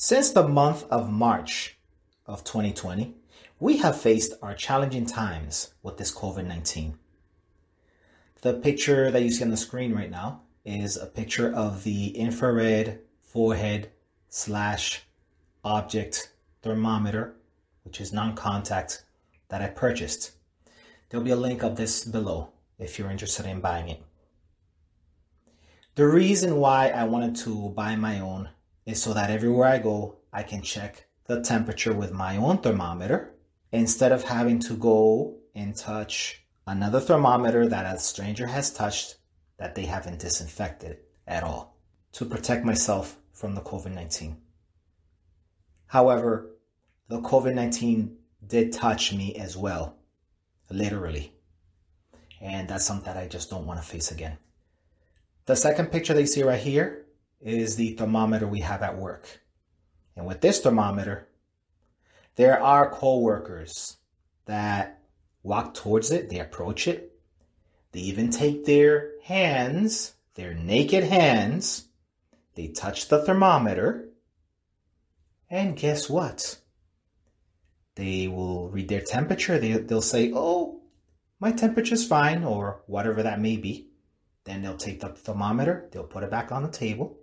Since the month of March of 2020, we have faced our challenging times with this COVID-19. The picture that you see on the screen right now is a picture of the infrared forehead / object thermometer, which is non-contact, that I purchased. There'll be a link of this below if you're interested in buying it. The reason why I wanted to buy my own is so that everywhere I go, I can check the temperature with my own thermometer instead of having to go and touch another thermometer that a stranger has touched that they haven't disinfected at all, to protect myself from the COVID-19. However, the COVID-19 did touch me as well, literally. And that's something that I just don't want to face again. The second picture that you see right here is the thermometer we have at work. And with this thermometer, there are co-workers that walk towards it, they approach it, they even take their hands, their naked hands, they touch the thermometer, and guess what? They will read their temperature, they'll say, oh, my temperature's fine, or whatever that may be. Then they'll take the thermometer, they'll put it back on the table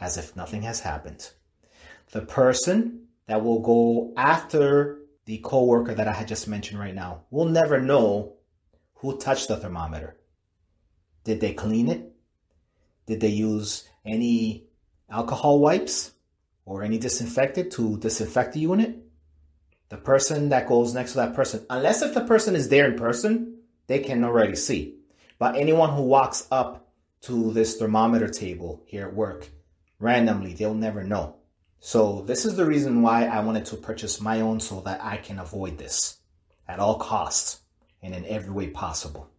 as if nothing has happened. The person that will go after the coworker that I had just mentioned right now will never know who touched the thermometer. Did they clean it? Did they use any alcohol wipes or any disinfectant to disinfect the unit? The person that goes next to that person, unless if the person is there in person, they can already see. But anyone who walks up to this thermometer table here at work randomly, they'll never know. So this is the reason why I wanted to purchase my own, so that I can avoid this at all costs and in every way possible.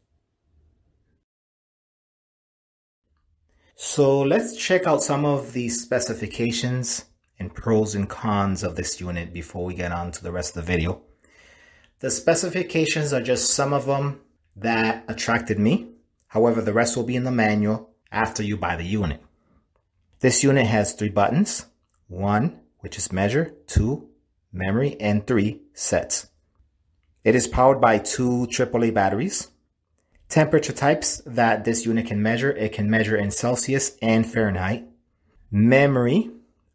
So let's check out some of the specifications and pros and cons of this unit before we get on to the rest of the video. The specifications are just some of them that attracted me. However, the rest will be in the manual after you buy the unit. This unit has 3 buttons. 1, which is measure, 2, memory, and 3, sets. It is powered by 2 AAA batteries. Temperature types that this unit can measure: it can measure in Celsius and Fahrenheit. Memory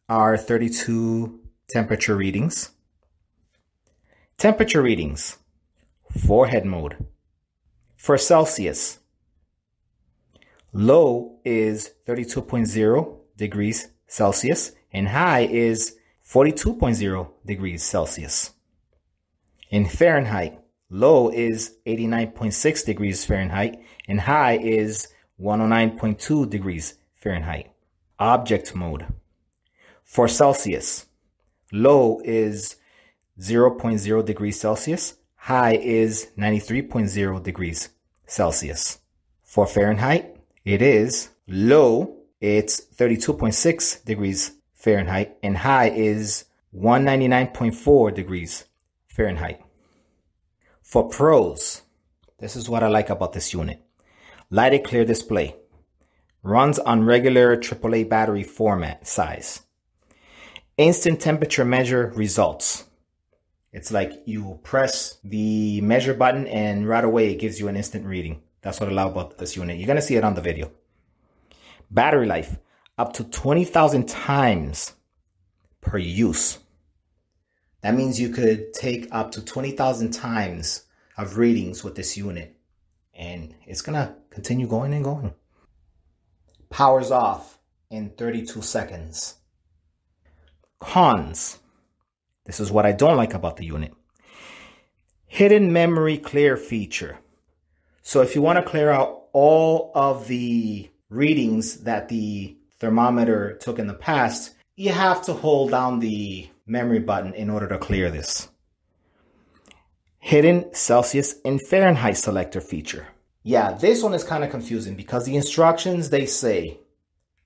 are 32 temperature readings. Temperature readings: forehead mode. For Celsius, low is 32.0 degrees Celsius and high is 42.0 degrees Celsius. In Fahrenheit, low is 89.6 degrees Fahrenheit and high is 109.2 degrees Fahrenheit. Object mode. For Celsius, low is 0.0 degrees Celsius, high is 93.0 degrees Celsius. For Fahrenheit, it is low, it's 32.6 degrees Fahrenheit, and high is 199.4 degrees Fahrenheit. For pros, this is what I like about this unit. Lighted clear display. Runs on regular AAA battery format size. Instant temperature measure results. It's like you press the measure button and right away it gives you an instant reading. That's what I love about this unit. You're going to see it on the video. Battery life, up to 20,000 times per use. That means you could take up to 20,000 times of readings with this unit, and it's going to continue going and going. Powers off in 32 seconds. Cons. This is what I don't like about the unit. Hidden memory clear feature. So if you want to clear out all of the readings that the thermometer took in the past, you have to hold down the memory button in order to clear this. Hidden Celsius and Fahrenheit selector feature. Yeah, this one is kind of confusing because the instructions, they say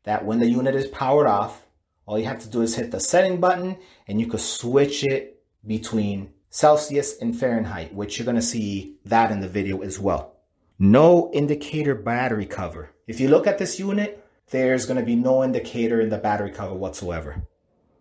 that when the unit is powered off, all you have to do is hit the setting button and you could switch it between Celsius and Fahrenheit, which you're going to see that in the video as well. No indicator battery cover. If you look at this unit, there's going to be no indicator in the battery cover whatsoever.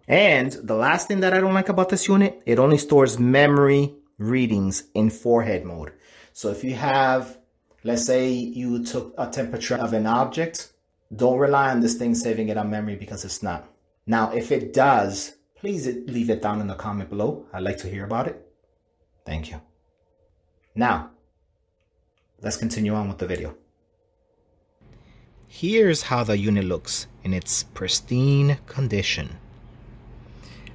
And the last thing that I don't like about this unit, it only stores memory readings in forehead mode. So if you have, let's say you took a temperature of an object, don't rely on this thing saving it on memory, because it's not. Now, if it does, please leave it down in the comment below. I'd like to hear about it. Thank you. Now, let's continue on with the video. Here's how the unit looks in its pristine condition.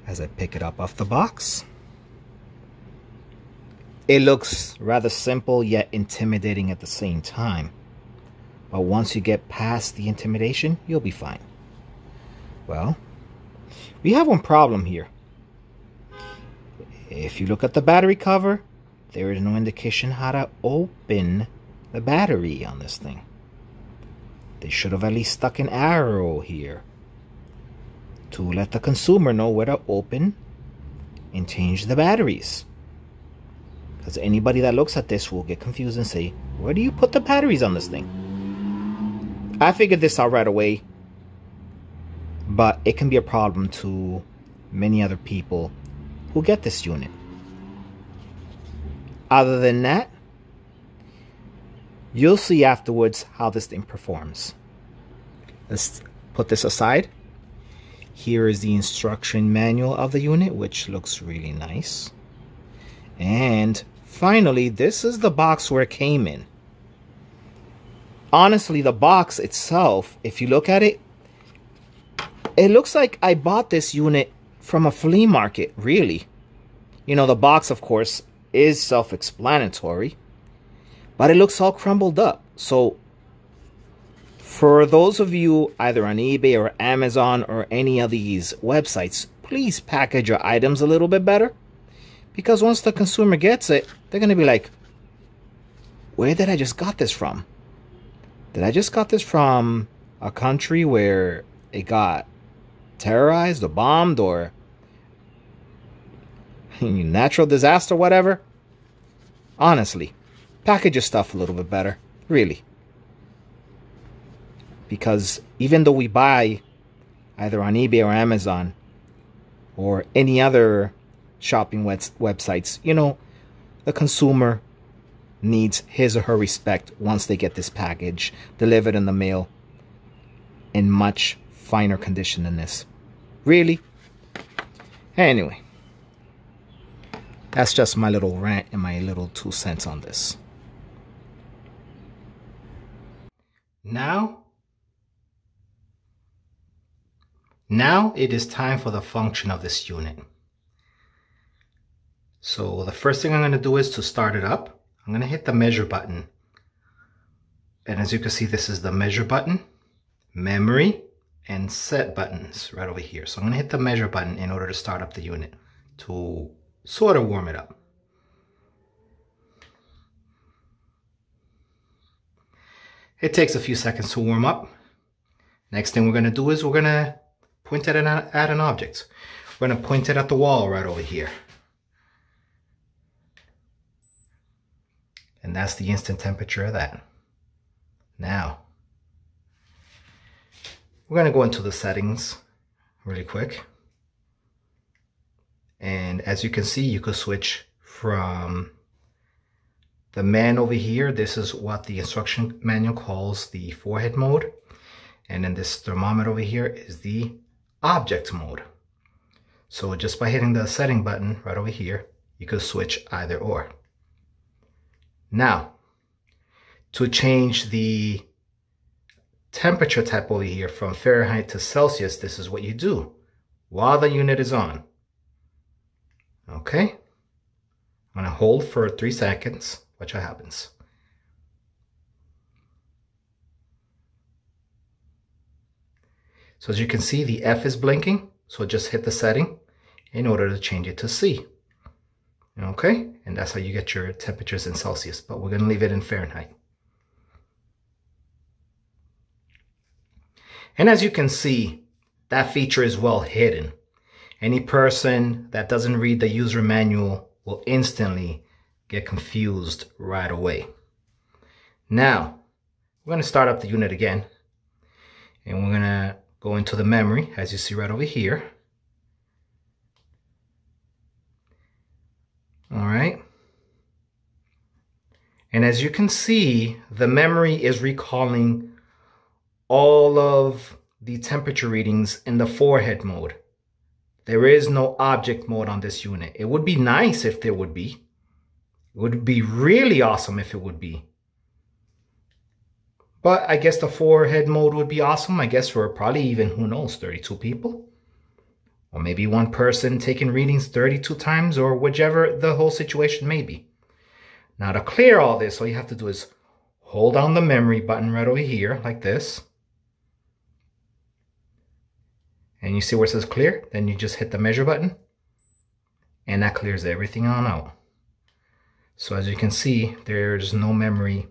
As I pick it up off the box, it looks rather simple yet intimidating at the same time. But once you get past the intimidation, you'll be fine. Well, we have one problem here. If you look at the battery cover, there is no indication how to open the battery on this thing. They should have at least stuck an arrow here to let the consumer know where to open and change the batteries. Because anybody that looks at this will get confused and say, where do you put the batteries on this thing? I figured this out right away, but it can be a problem to many other people who get this unit. Other than that, you'll see afterwards how this thing performs. Let's put this aside. Here is the instruction manual of the unit, which looks really nice. And finally, this is the box where it came in. Honestly, the box itself, if you look at it, it looks like I bought this unit from a flea market, really. You know, the box, of course, is self-explanatory, but it looks all crumbled up. So for those of you either on eBay or Amazon or any of these websites, please package your items a little bit better, because once the consumer gets it, they're going to be like, where did I just got this from? Did I just got this from a country where it got terrorized or bombed or natural disaster, whatever? Honestly, package your stuff a little bit better, really. Because even though we buy either on eBay or Amazon or any other shopping websites, you know, the consumer needs his or her respect once they get this package delivered in the mail in much finer condition than this. Really? Anyway, that's just my little rant and my little 2 cents on this. Now it is time for the function of this unit. So the first thing I'm going to do is to start it up. I'm going to hit the measure button. And as you can see, this is the measure button, memory, and set buttons right over here. So I'm going to hit the measure button in order to start up the unit to sort of warm it up. It takes a few seconds to warm up. Next thing we're going to do is we're going to point it at an object. We're going to point it at the wall right over here. And that's the instant temperature of that. Now, we're going to go into the settings really quick. And as you can see, you could switch from the man over here. This is what the instruction manual calls the forehead mode. And then this thermometer over here is the object mode. So just by hitting the setting button right over here, you could switch either or. Now, to change the temperature type over here from Fahrenheit to Celsius, this is what you do while the unit is on. Okay, I'm going to hold for 3 seconds. Watch what happens. So as you can see, the F is blinking. So just hit the setting in order to change it to C. Okay, and that's how you get your temperatures in Celsius, but we're going to leave it in Fahrenheit. And as you can see, that feature is well hidden. Any person that doesn't read the user manual will instantly get confused right away. Now, we're going to start up the unit again, and we're going to go into the memory, as you see right over here. And as you can see, the memory is recalling all of the temperature readings in the forehead mode. There is no object mode on this unit. It would be nice if there would be. It would be really awesome if it would be. But I guess the forehead mode would be awesome. I guess for probably even, who knows, 32 people. Or maybe one person taking readings 32 times, or whichever the whole situation may be. Now to clear all this, all you have to do is hold down the memory button right over here, like this. And you see where it says clear? Then you just hit the measure button. And that clears everything on out. So as you can see, there's no memory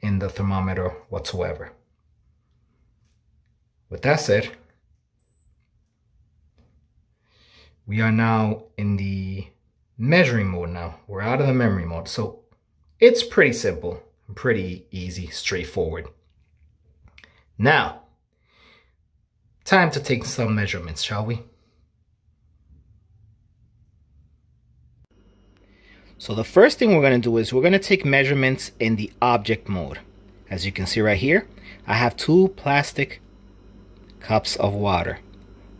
in the thermometer whatsoever. With that said, we are now in the measuring mode now. We're out of the memory mode. So it's pretty simple, pretty easy, straightforward. Now, time to take some measurements, shall we? So the first thing we're going to do is we're going to take measurements in the object mode. As you can see right here, I have 2 plastic cups of water.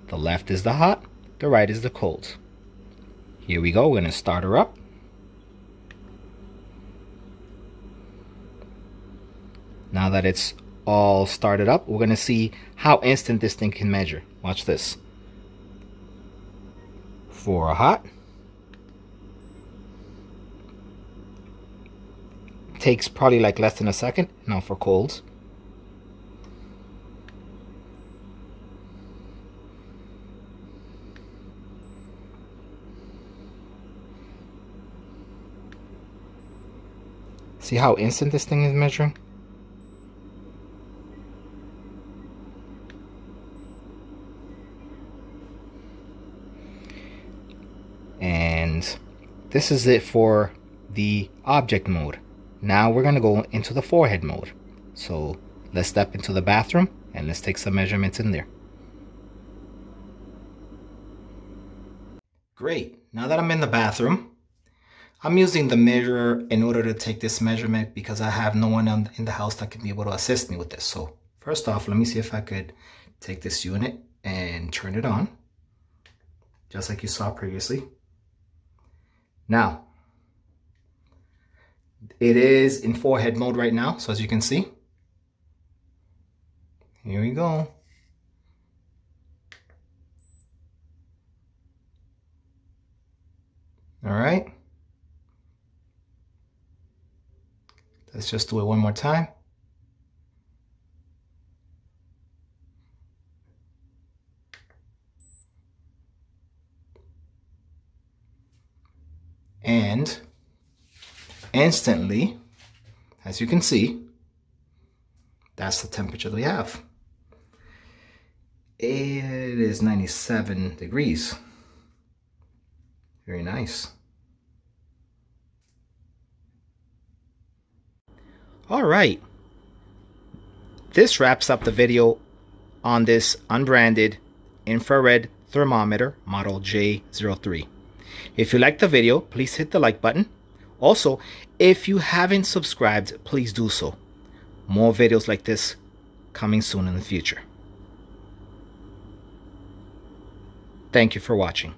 The left is the hot, the right is the cold. Here we go, we're going to start her up. Now that it's all started up, we're going to see how instant this thing can measure. Watch this. For a hot, takes probably like less than a second. Now for colds. See how instant this thing is measuring? And this is it for the object mode. Now we're going to go into the forehead mode. So let's step into the bathroom and let's take some measurements in there. Great. Now that I'm in the bathroom, I'm using the mirror in order to take this measurement because I have no one in the house that can be able to assist me with this. So first off, let me see if I could take this unit and turn it on, just like you saw previously. Now, it is in forehead mode right now, so as you can see, here we go. All right. Let's just do it one more time. And instantly, as you can see, that's the temperature that we have. It is 97 degrees. Very nice. All right. This wraps up the video on this unbranded infrared thermometer Model J03. If you liked the video, please hit the like button. Also, if you haven't subscribed, please do so. More videos like this coming soon in the future. Thank you for watching.